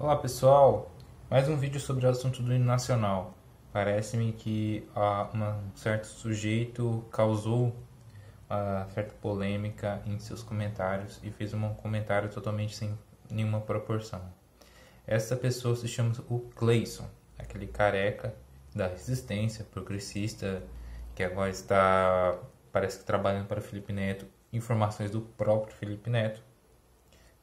Olá pessoal, mais um vídeo sobre o assunto do hino nacional. Parece-me que um certo sujeito causou certa polêmica em seus comentários e fez um comentário totalmente sem nenhuma proporção. Essa pessoa se chama o Cleison, aquele careca da resistência progressista que agora está, parece que trabalhando para Felipe Neto, informações do próprio Felipe Neto.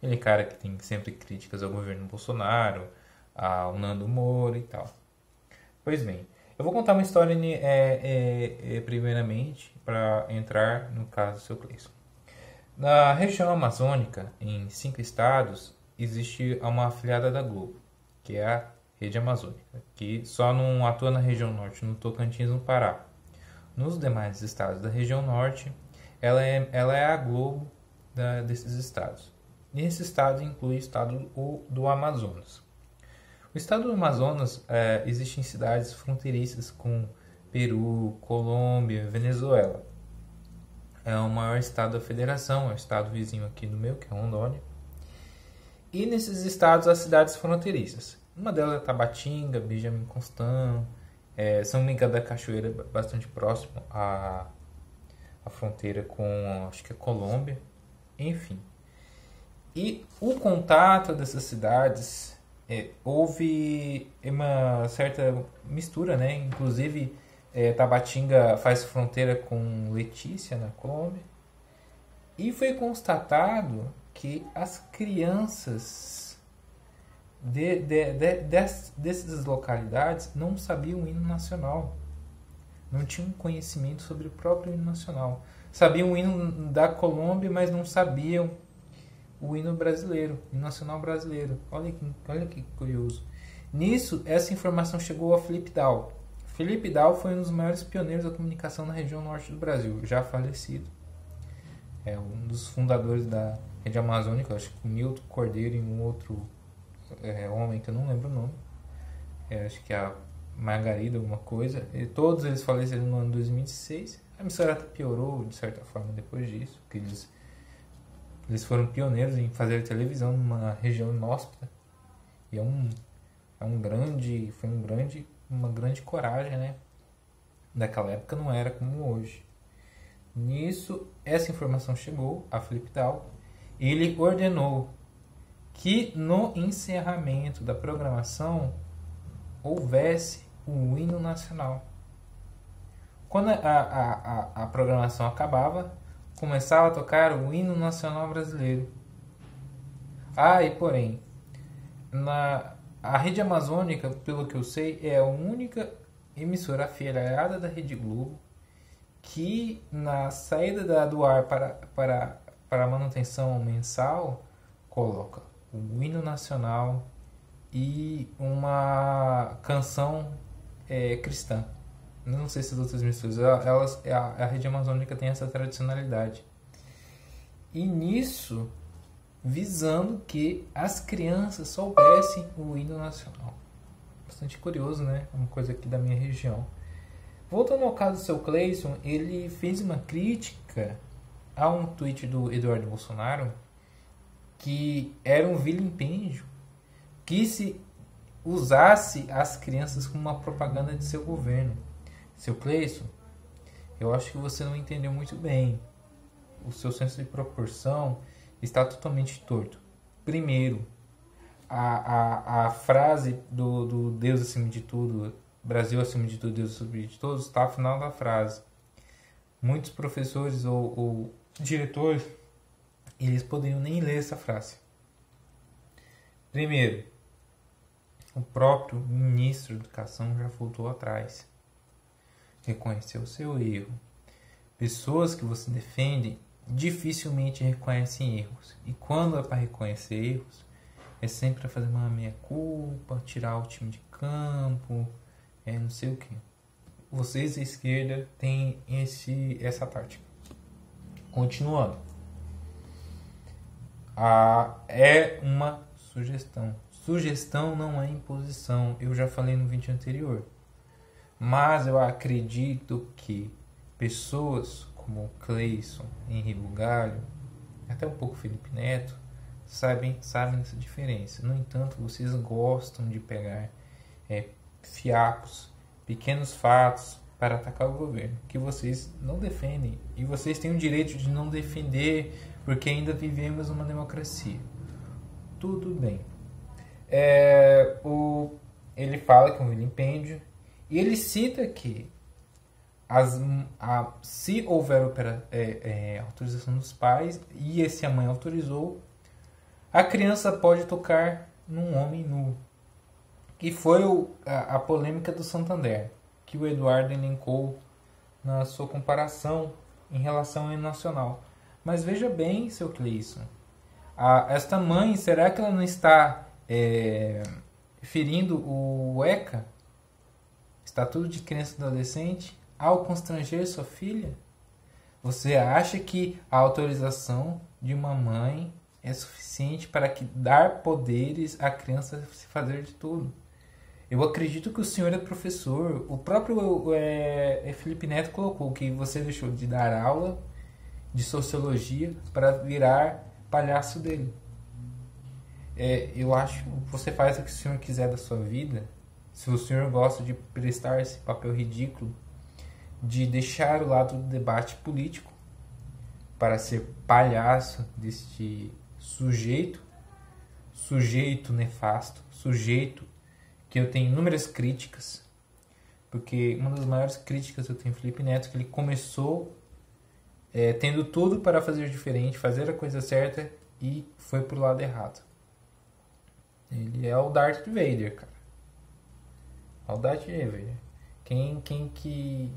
Aquele cara que tem sempre críticas ao governo Bolsonaro, ao Nando Moura e tal. Pois bem, eu vou contar uma história primeiramente para entrar no caso do seu Cleison. Na região amazônica, em 5 estados, existe uma afiliada da Globo, que é a Rede Amazônica, que só não atua na região norte, no Tocantins, no Pará. Nos demais estados da região norte, ela é a Globo desses estados. Nesse estado inclui o estado do Amazonas. O estado do Amazonas existem cidades fronteiriças com Peru, Colômbia, Venezuela. É o maior estado da federação, é o estado vizinho aqui do meu, que é Rondônia. E nesses estados as cidades fronteiriças. Uma delas é Tabatinga, Benjamin Constant, São Miguel da Cachoeira, bastante próximo à fronteira com, acho que é Colômbia, enfim. E o contato dessas cidades, houve uma certa mistura, né? Inclusive, Tabatinga faz fronteira com Letícia, na Colômbia. E foi constatado que as crianças dessas localidades não sabiam o hino nacional. Não tinham conhecimento sobre o próprio hino nacional. Sabiam o hino da Colômbia, mas não sabiam o hino brasileiro, o hino nacional brasileiro. Olha que curioso. Nisso, essa informação chegou a Felipe Dall. Felipe Dall foi um dos maiores pioneiros da comunicação na região norte do Brasil, já falecido. É um dos fundadores da Rede Amazônica, acho que o Milton Cordeiro e um outro homem que eu não lembro o nome. Acho que é a Margarida, alguma coisa. E todos eles faleceram no ano 2006. A emissora piorou, de certa forma, depois disso, porque eles foram pioneiros em fazer televisão numa região inóspita. E uma grande coragem, né? Daquela época não era como hoje. Nisso, essa informação chegou a Felipe Dall. Ele ordenou que no encerramento da programação houvesse o hino nacional. Quando a programação acabava, começava a tocar o hino nacional brasileiro. E porém, a Rede Amazônica, pelo que eu sei, é a única emissora afiliada da Rede Globo que na saída do ar para a manutenção mensal coloca o hino nacional e uma canção cristã. Não sei se as outras emissoras, a Rede Amazônica tem essa tradicionalidade. E nisso, visando que as crianças soubessem o hino nacional. Bastante curioso, né? Uma coisa aqui da minha região. Voltando ao caso do seu Cleison, ele fez uma crítica a um tweet do Eduardo Bolsonaro que era um vilipêndio que se usasse as crianças como uma propaganda de seu governo. Seu Cleison, eu acho que você não entendeu muito bem. O seu senso de proporção está totalmente torto. Primeiro, a frase do Deus acima de tudo, Brasil acima de tudo, Deus acima de todos, está ao final da frase. Muitos professores ou diretores, eles poderiam nem ler essa frase. Primeiro, o próprio ministro da Educação já voltou atrás. Reconheceu o seu erro. Pessoas que você defende dificilmente reconhecem erros. E quando é para reconhecer erros, é sempre para fazer uma meia-culpa, tirar o time de campo, não sei o que. Vocês da esquerda têm essa tática. Continuando. É uma sugestão. Sugestão não é imposição. Eu já falei no vídeo anterior. Mas eu acredito que pessoas como Cleison, Henri Bugalho, até um pouco Felipe Neto, sabem essa diferença. No entanto, vocês gostam de pegar fiapos, pequenos fatos para atacar o governo, que vocês não defendem. E vocês têm o direito de não defender, porque ainda vivemos uma democracia. Tudo bem. Ele fala que é um vilipêndio, e ele cita que se houver autorização dos pais, e se a mãe autorizou, a criança pode tocar num homem nu. Que foi a polêmica do Santander, que o Eduardo elencou na sua comparação em relação ao hino nacional. Mas veja bem, seu Cleison, esta mãe, será que ela não está ferindo o ECA, Estatuto de Criança e Adolescente, ao constranger sua filha? Você acha que a autorização de uma mãe é suficiente para dar poderes à criança se fazer de tudo? Eu acredito que o senhor é professor. O próprio Felipe Neto colocou que você deixou de dar aula de sociologia para virar palhaço dele. Eu acho que você faz o que o senhor quiser da sua vida. Se o senhor gosta de prestar esse papel ridículo, de deixar o lado do debate político para ser palhaço deste sujeito nefasto, sujeito que eu tenho inúmeras críticas, porque uma das maiores críticas que eu tenho ao Felipe Neto é que ele começou tendo tudo para fazer diferente, fazer a coisa certa e foi pro lado errado. Ele é o Darth Vader, cara. É o Darth Vader. Quem que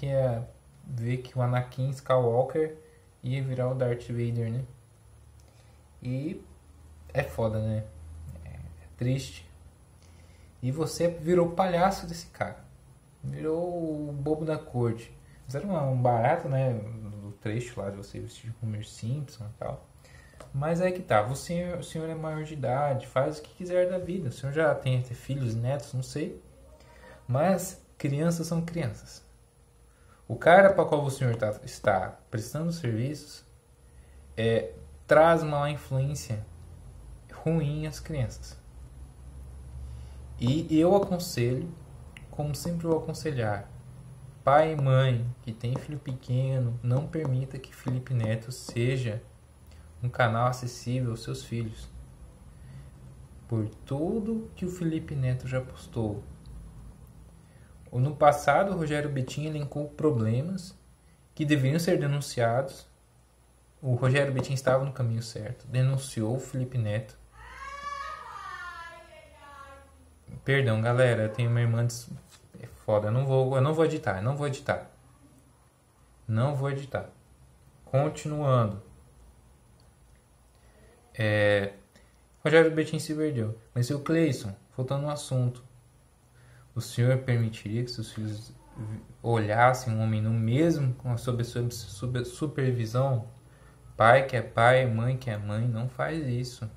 ia ver que o Anakin Skywalker ia virar o Darth Vader, né? E é foda, né? É triste. E você virou o palhaço desse cara. Virou o bobo da corte. Fizeram um barato, né? Do trecho lá de você vestir como Homer Simpson e tal. Mas é que tá. O senhor é maior de idade. Faz o que quiser da vida. O senhor já tem filhos, netos, não sei. Mas crianças são crianças. O cara para qual o senhor está prestando serviços traz uma influência ruim às crianças. E eu aconselho, como sempre vou aconselhar, pai e mãe que tem filho pequeno, não permita que Felipe Neto seja um canal acessível aos seus filhos. Por tudo que o Felipe Neto já postou. No passado, o Rogério Betting elencou problemas que deveriam ser denunciados. O Rogério Betting estava no caminho certo, denunciou o Felipe Neto. Perdão, galera, eu tenho uma irmã é foda, eu não vou editar. Continuando. Rogério Betting se perdeu. Mas seu Cleison, voltando ao assunto, o senhor permitiria que seus filhos olhassem um homem nu mesmo sob supervisão? Pai que é pai, mãe que é mãe, não faz isso.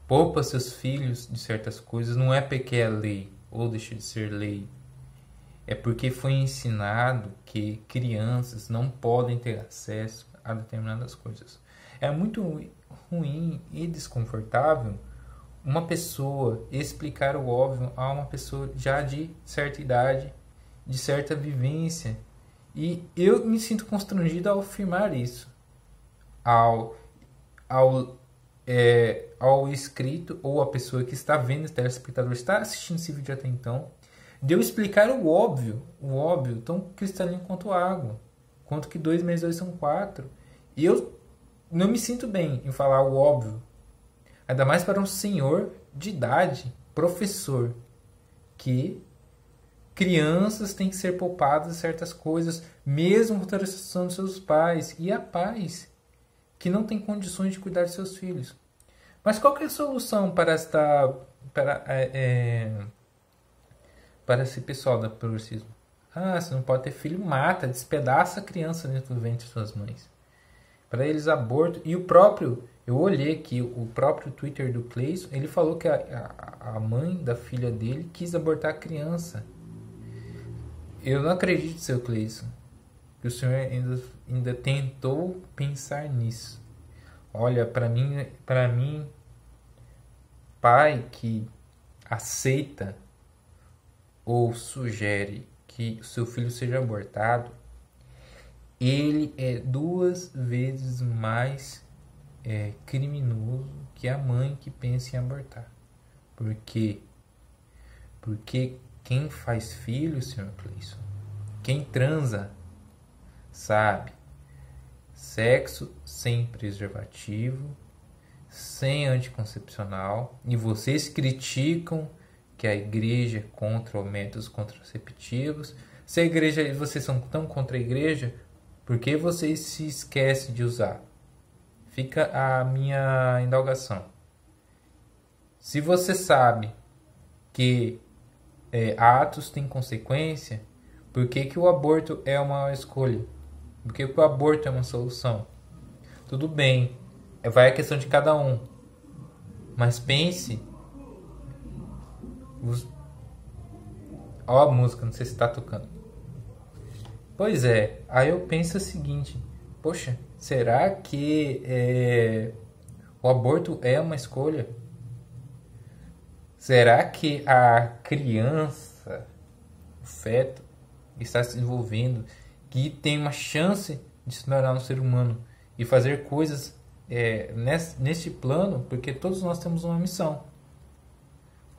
Poupa seus filhos de certas coisas, não é porque é lei ou deixa de ser lei. É porque foi ensinado que crianças não podem ter acesso a determinadas coisas. É muito ruim e desconfortável uma pessoa explicar o óbvio a uma pessoa já de certa idade, de certa vivência. E eu me sinto constrangido ao afirmar isso. Ao inscrito ou a pessoa que está vendo, esse telespectador está assistindo esse vídeo até então, de eu explicar o óbvio tão cristalino quanto água, quanto que 2 mais 2 são 4. E eu não me sinto bem em falar o óbvio, ainda mais para um senhor de idade, professor, que crianças têm que ser poupadas de certas coisas, mesmo com a autorização dos seus pais, e há pais que não têm condições de cuidar de seus filhos. Mas qual que é a solução para esse pessoal da progressismo? Você não pode ter filho, mata, despedaça a criança dentro do ventre de suas mães. Para eles, aborto. E eu olhei aqui, o próprio Twitter do Cleison, ele falou que a mãe da filha dele quis abortar a criança. Eu não acredito, seu Cleison, que o senhor ainda tentou pensar nisso. Olha, para mim, pai que aceita ou sugere que o seu filho seja abortado, ele é 2 vezes mais criminoso que a mãe que pensa em abortar. Por quê? Porque quem faz filho, senhor Cleison, quem transa, sabe, sexo sem preservativo, sem anticoncepcional, e vocês criticam que a igreja é contra os métodos contraceptivos. Se a igreja, vocês são tão contra a igreja, por que vocês se esquecem de usar? Fica a minha indagação. Se você sabe que atos têm consequência, por que, que o aborto é uma escolha? Por que, que o aborto é uma solução? Tudo bem, vai a questão de cada um. Mas pense. Ó a música, não sei se está tocando. Pois é, aí eu penso o seguinte: poxa, será que o aborto é uma escolha? Será que a criança, o feto, está se desenvolvendo, que tem uma chance de se tornar um ser humano e fazer coisas neste plano, porque todos nós temos uma missão.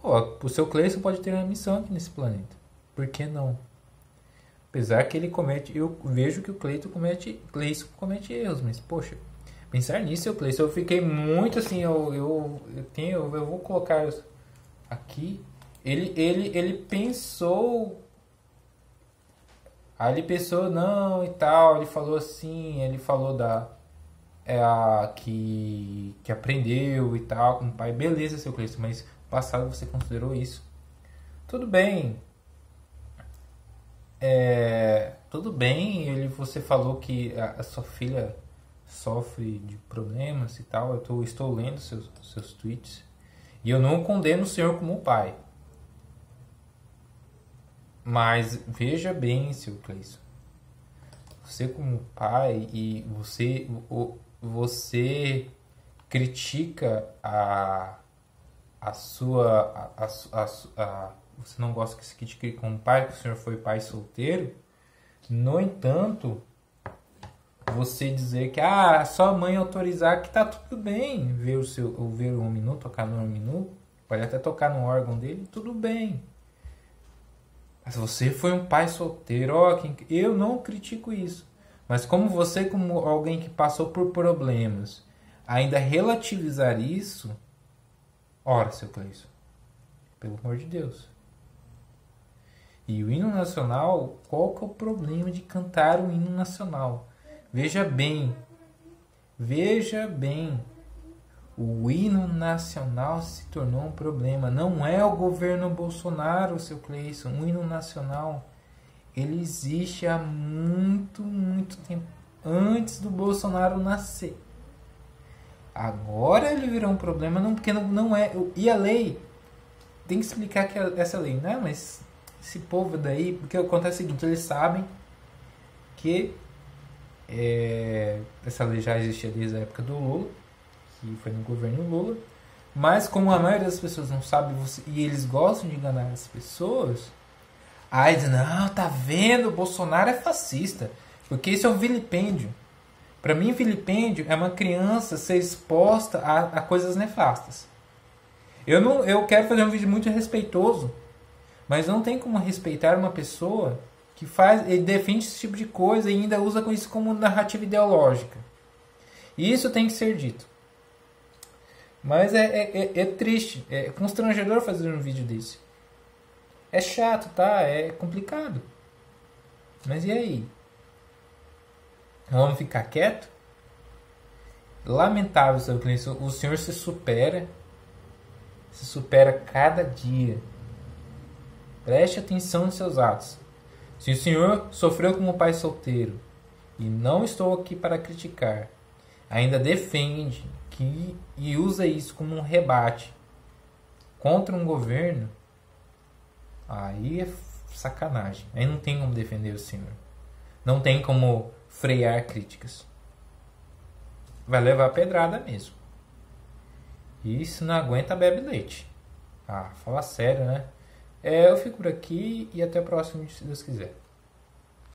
O seu Cleison pode ter uma missão aqui nesse planeta. Por que não? Apesar que ele comete, eu vejo que o Cleison comete erros, mas poxa, pensar nisso, seu Cleison, eu fiquei muito assim, eu vou colocar aqui. Ele pensou. Aí ele pensou, não, e tal, ele falou assim, ele falou que aprendeu e tal com o pai. Beleza, seu Cleison, mas no passado você considerou isso. Tudo bem. Tudo bem, você falou que a sua filha sofre de problemas e tal. Estou lendo seus tweets. E eu não condeno o senhor como pai. Mas veja bem, seu Cleison. Você como pai e você critica você não gosta que se critique como pai, que o senhor foi pai solteiro. No entanto, você dizer que só a mãe autorizar que tá tudo bem ver o homem tocar no homem, pode até tocar no órgão dele, tudo bem. Mas você foi um pai solteiro, eu não critico isso. Mas como alguém que passou por problemas, ainda relativizar isso, ora, seu Cleison, pelo amor de Deus. E o hino nacional, qual que é o problema de cantar o hino nacional? Veja bem, o hino nacional se tornou um problema. Não é o governo Bolsonaro, seu Cleison. O hino nacional, ele existe há muito, muito tempo, antes do Bolsonaro nascer. Agora ele virou um problema, porque não é. E a lei, tem que explicar que essa lei, né? Mas esse povo daí, porque acontece o seguinte, eles sabem que essa lei já existia desde a época do Lula, que foi no governo Lula, mas como a maioria das pessoas não sabe, e eles gostam de enganar as pessoas, aí dizem, não, tá vendo, o Bolsonaro é fascista, porque isso é um vilipêndio. Para mim, vilipêndio é uma criança ser exposta a coisas nefastas. Eu quero fazer um vídeo muito respeitoso, mas não tem como respeitar uma pessoa que defende esse tipo de coisa e ainda usa isso como narrativa ideológica. E isso tem que ser dito. Mas é triste, é constrangedor fazer um vídeo desse. É chato, tá? É complicado. Mas e aí? Vamos ficar quieto? Lamentável, seu Cleison. O senhor se supera cada dia. Preste atenção nos seus atos. Se o senhor sofreu como pai solteiro, e não estou aqui para criticar, ainda defende e usa isso como um rebate contra um governo, aí é sacanagem. Aí não tem como defender o senhor. Não tem como frear críticas. vai levar pedrada mesmo. E se não aguenta, bebe leite. Ah, fala sério, né? Eu fico por aqui e até o próximo, se Deus quiser.